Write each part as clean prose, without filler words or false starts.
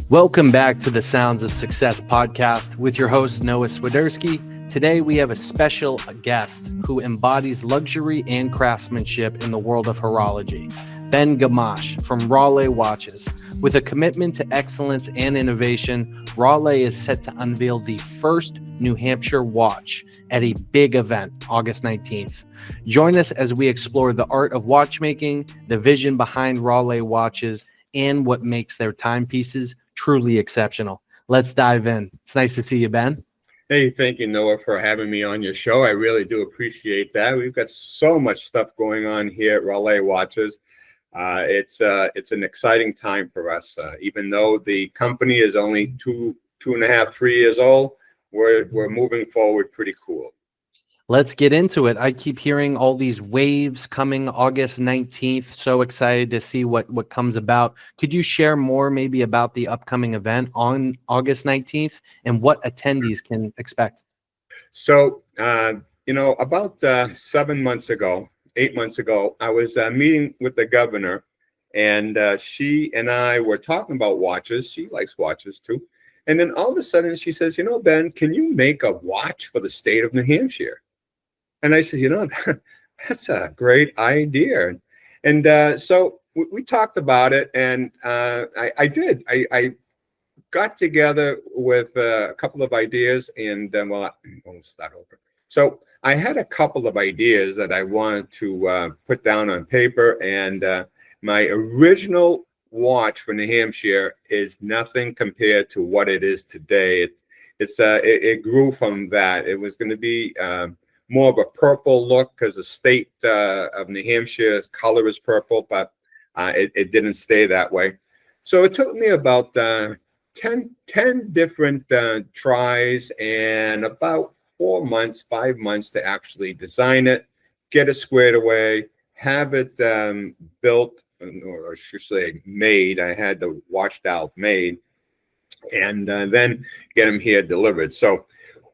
Welcome back to the Sounds of Success podcast with your host, Noah Swiderski. Today, we have a special guest who embodies luxury and craftsmanship in the world of horology, Ben Gamache from Ralle Watches. With a commitment to excellence and innovation, Ralle is set to unveil the first New Hampshire watch at a big event, August 19th. Join us as we explore the art of watchmaking, the vision behind Ralle Watches, and what makes their timepieces truly exceptional. Let's dive in. It's nice to see you, Ben. Hey, thank you, Noah, for having me on your show. I really do appreciate that. We've got so much stuff going on here at Ralle Watches. It's an exciting time for us. Even though the company is only two and a half, 3 years old, we're moving forward pretty cool. Let's get into it. I keep hearing all these waves coming August 19th. So excited to see what comes about. Could you share more maybe about the upcoming event on August 19th and what attendees can expect? So, about 7 months ago, 8 months ago, I was meeting with the governor, and she and I were talking about watches. She likes watches too. And then all of a sudden she says, Ben, can you make a watch for the state of New Hampshire? And I said, that's a great idea. And so we talked about it, and I did. I got together with a couple of ideas, and I'll start over. So I had a couple of ideas that I wanted to put down on paper, and my original watch for New Hampshire is nothing compared to what it is today. It grew from that. It was going to be more of a purple look because the state of New Hampshire's color is purple, but it didn't stay that way. So it took me about 10 different tries and about 5 months to actually design it, get it squared away, have it built, or I should say made. I had the watch dial made, and then get them here delivered. So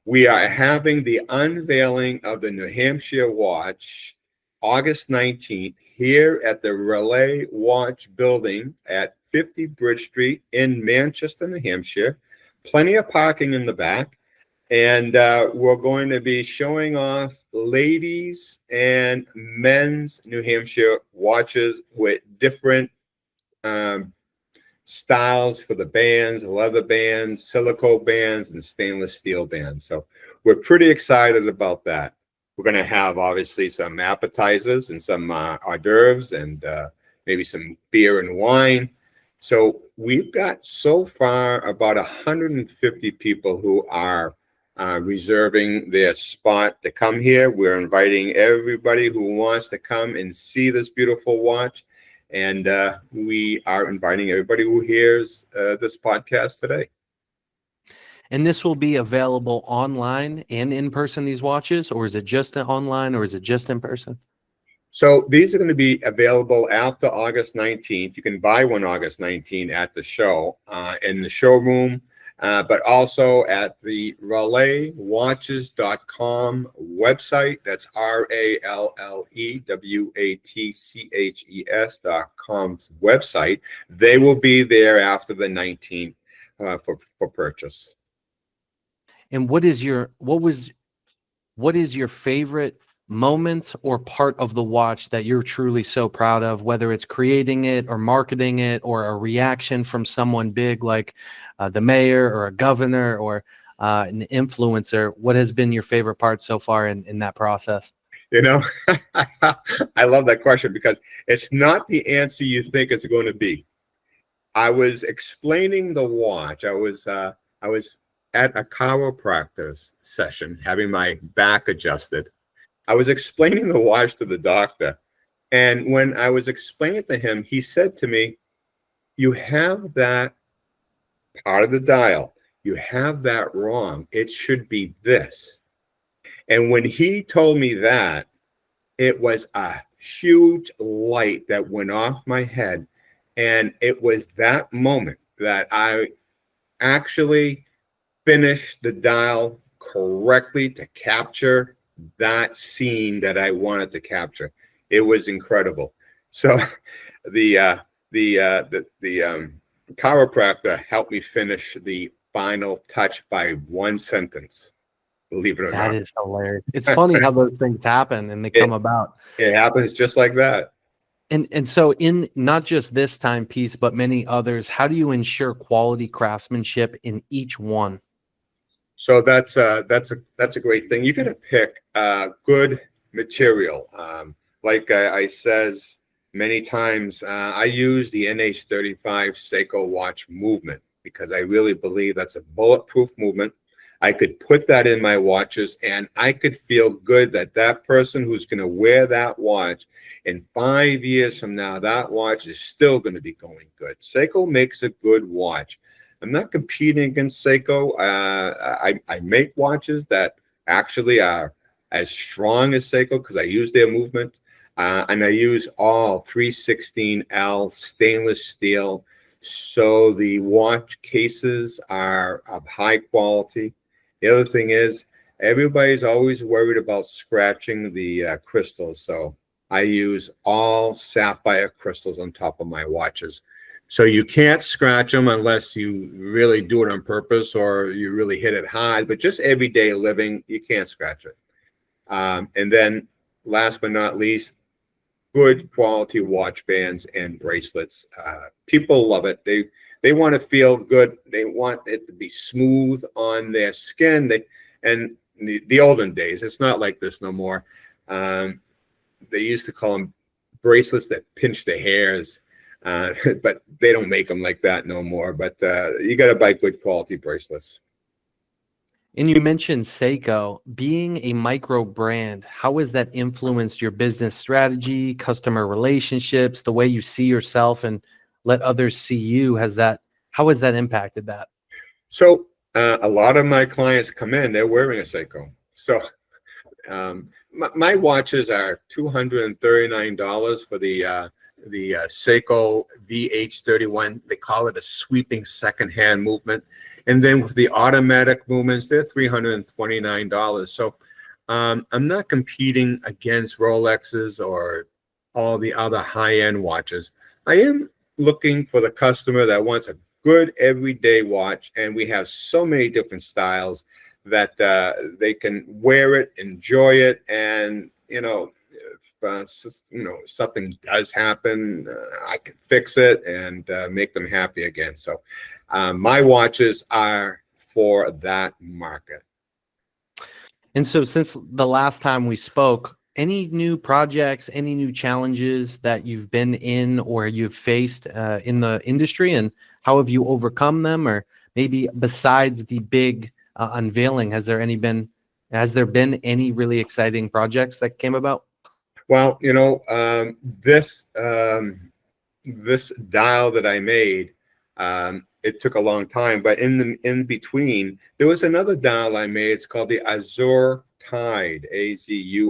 we are having the unveiling of the New Hampshire watch August 19th here at the Ralle Watch building at 50 Bridge Street in Manchester, New Hampshire. Plenty of parking in the back. And we're going to be showing off ladies and men's New Hampshire watches with different styles for the bands, leather bands, silicone bands, and stainless steel bands. So we're pretty excited about that. We're going to have obviously some appetizers and some hors d'oeuvres and maybe some beer and wine. So we've got so far about 150 people who are reserving their spot to come here. We're inviting everybody who wants to come and see this beautiful watch. And we are inviting everybody who hears this podcast today. And this will be available online and in person, these watches, or is it just online, or is it just in person? So these are going to be available after August 19th. You can buy one August 19th at the show in the showroom, but also at the RalleWatches.com website. That's RalleWatches.com website. They will be there after the 19th for purchase. And what is your favorite moment or part of the watch that you're truly so proud of, whether it's creating it or marketing it or a reaction from someone big like the mayor or a governor or an influencer? What has been your favorite part so far in that process? I love that question because it's not the answer you think it's going to be. I was explaining the watch. I was at a chiropractor session, having my back adjusted. I was explaining the watch to the doctor. And when I was explaining it to him, he said to me, you have that part of the dial. You have that wrong. It should be this. And when he told me that, it was a huge light that went off my head. And it was that moment that I actually finished the dial correctly to capture that scene that I wanted to capture. It was incredible. So the chiropractor helped me finish the final touch by one sentence, believe it or That not. is hilarious. It's funny how those things happen and they come about. It happens just like that. And so in not just this timepiece, but many others, how do you ensure quality craftsmanship in each one? So that's a great thing. You got to pick good material. Like I says many times, I use the NH35 Seiko watch movement because I really believe that's a bulletproof movement. I could put that in my watches and I could feel good that that person who's going to wear that watch in 5 years from now, that watch is still going to be going good. Seiko makes a good watch. I'm not competing against Seiko. I make watches that actually are as strong as Seiko because I use their movement. And I use all 316L stainless steel. So the watch cases are of high quality. The other thing is everybody's always worried about scratching the crystals. So I use all sapphire crystals on top of my watches. So you can't scratch them unless you really do it on purpose or you really hit it hard. But just everyday living, you can't scratch it. And then last but not least, good quality watch bands and bracelets. People love it. They want to feel good. They want it to be smooth on their skin. And the olden days, it's not like this no more. They used to call them bracelets that pinch the hairs. But they don't make them like that no more. But you got to buy good quality bracelets. And you mentioned Seiko being a micro brand. How has that influenced your business strategy, customer relationships, the way you see yourself and let others see you? How has that impacted that? So a lot of my clients come in, they're wearing a Seiko. So my watches are $239 for the Seiko VH31. They call it a sweeping second-hand movement. And then with the automatic movements, they're $329. So I'm not competing against Rolexes or all the other high-end watches. I am looking for the customer that wants a good everyday watch. And we have so many different styles that they can wear it, enjoy it, and, if something does happen, I can fix it and make them happy again. So my watches are for that market. And so since the last time we spoke, any new projects, any new challenges that you've been in or you've faced in the industry, and how have you overcome them? Or maybe besides the big unveiling, has there been any really exciting projects that came about? Well, this dial that I made, it took a long time, but in between, there was another dial I made. It's called the Azure Tide, Azure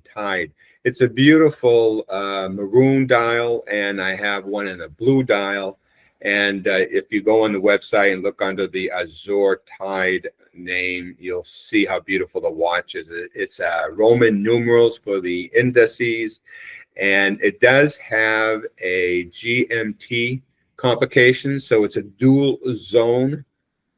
Tide. It's a beautiful maroon dial, and I have one in a blue dial. And if you go on the website and look under the Azure Tide name, you'll see how beautiful the watch is. It's Roman numerals for the indices, and it does have a GMT complication, so it's a dual zone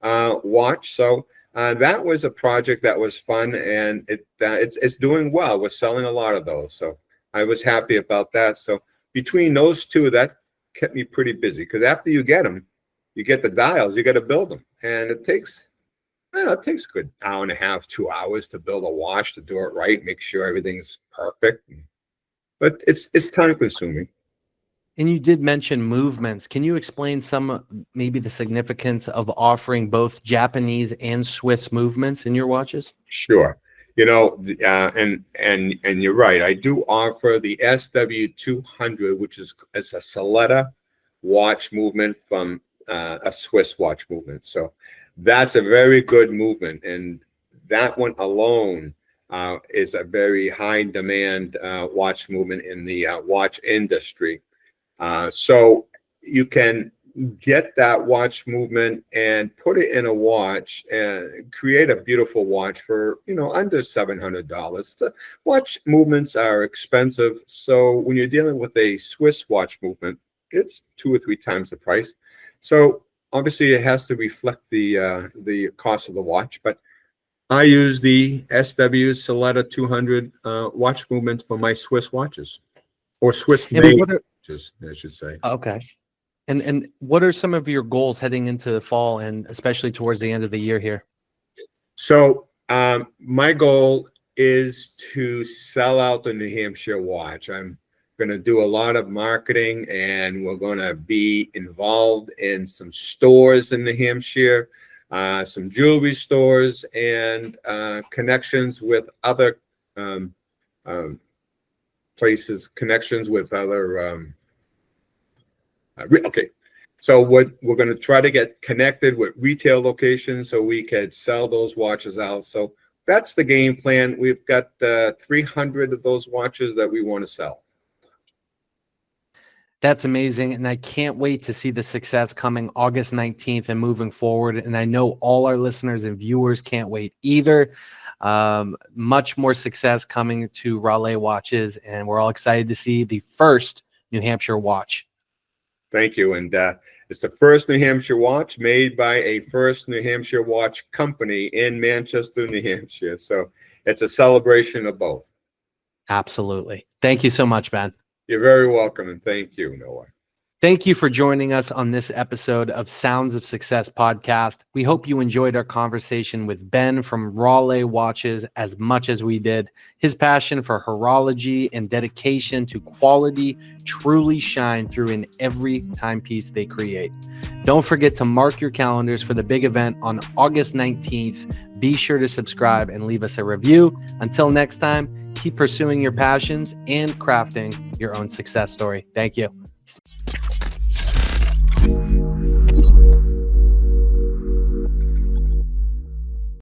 watch. So that was a project that was fun, and it's doing well. We're selling a lot of those, so I was happy about that. So between those two, that kept me pretty busy, because after you get them, you get the dials, you got to build them, and it takes a good hour and a half, 2 hours to build a watch, to do it right, make sure everything's perfect. But it's time consuming. And you did mention movements. Can you explain maybe the significance of offering both Japanese and Swiss movements in your watches? Sure. And you're right. I do offer the SW200, which is a Soletta watch movement from a Swiss watch movement. So that's a very good movement, and that one alone is a very high demand watch movement in the watch industry. So you can get that watch movement and put it in a watch and create a beautiful watch for under $700. Watch movements are expensive, so when you're dealing with a Swiss watch movement, it's 2 or 3 times the price. So obviously it has to reflect the cost of the watch, but I use the SW Soletta 200 watch movement for my Swiss watches, or Swiss And made what are, watches, I should say. okay. And what are some of your goals heading into the fall and especially towards the end of the year here? So my goal is to sell out the New Hampshire watch. I'm going to do a lot of marketing, and we're going to be involved in some stores in New Hampshire, some jewelry stores, and connections with other places, connections with other. Okay. So we're going to try to get connected with retail locations so we could sell those watches out. So that's the game plan. We've got 300 of those watches that we want to sell. That's amazing. And I can't wait to see the success coming August 19th and moving forward. And I know all our listeners and viewers can't wait either. Much more success coming to Ralle Watches. And we're all excited to see the first New Hampshire watch. Thank you. And it's the first New Hampshire watch made by a first New Hampshire watch company in Manchester, New Hampshire. So it's a celebration of both. Absolutely. Thank you so much, Ben. You're very welcome. And thank you, Noah. Thank you for joining us on this episode of Sounds of Success podcast. We hope you enjoyed our conversation with Ben from Ralle Watches as much as we did. His passion for horology and dedication to quality truly shine through in every timepiece they create. Don't forget to mark your calendars for the big event on August 19th. Be sure to subscribe and leave us a review. Until next time, keep pursuing your passions and crafting your own success story. Thank you.